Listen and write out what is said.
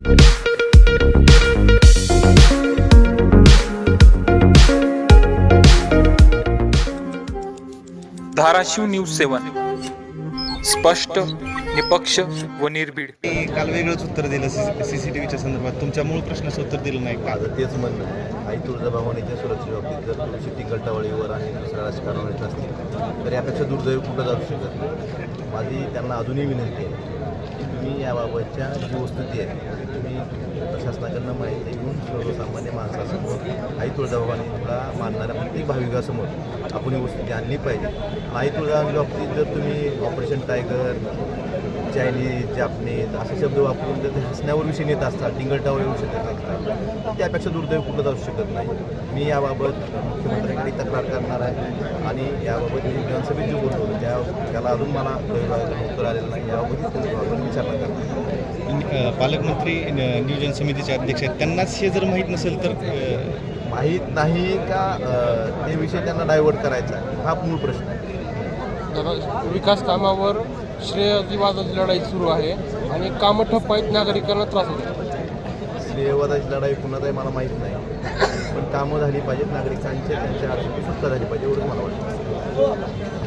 Dharashiv news 7 स्पष्ट, निपक्ष व निर्भीड. काल वेगळंच उत्तर दिलं सीसीटीव्हीच्या संदर्भात. तुमच्या मूळ प्रश्नाचं उत्तर दिलं नाही. माझं तेच म्हणणं आहे, आई तुळजाभवानीच्या सुरक्षेबाबतीत जर तुळशी टिंगलटावळीवर आणि दुसऱ्या राजकारणात असतील तर यापेक्षा दुर्दैव कुठं जाऊ शकत नाही. माझी त्यांना अजूनही विनंती आहे की तुम्ही याबाबतच्या जी वस्तुस्थिती आहे तुम्ही प्रशासनाकडनं माहिती घेऊन सर्वसामान्य माणसासमोर आई तुळजाभवानीला मानणाऱ्या प्रत्येक भाविकासमोर आपण ही वस्तुस्थिती आणली पाहिजे. आई तुळजाभवानीच्या बाबतीत जर तुम्ही ऑपरेशन टायगर, चायनीज, जापनीज असे शब्द वापरून जर ते हसण्यावर विषय नेत असतात, टिंगलटावर विषय नेत असतात, त्यापेक्षा दुर्दैव कुठं जाऊ शकत नाही. मी याबाबत मुख्यमंत्र्यांकडे तक्रार करणार आहे आणि याबाबत मी विधानसभेत जे बोलतो त्याला अजून मला उत्तर आलेलं नाही. याबाबत विचारणा करणार. पालकमंत्री नियोजन समितीचे अध्यक्ष आहेत, त्यांनाच हे जर माहीत नसेल तर माहीत नाही का ते विषय त्यांना डायव्हर्ट करायचा आहे, हा मूळ प्रश्न आहे. विकास कामावर श्रेयवादाची लढाई सुरू आहे आणि कामं ठप्प आहेत, नागरिकांना त्रास होतो. श्रेयवादाची लढाई कुणालाही मला माहीत नाही, पण कामं झाली पाहिजेत, नागरिकांच्या त्यांच्या अडचणी सुटका झाली पाहिजे एवढंच मला वाटतं.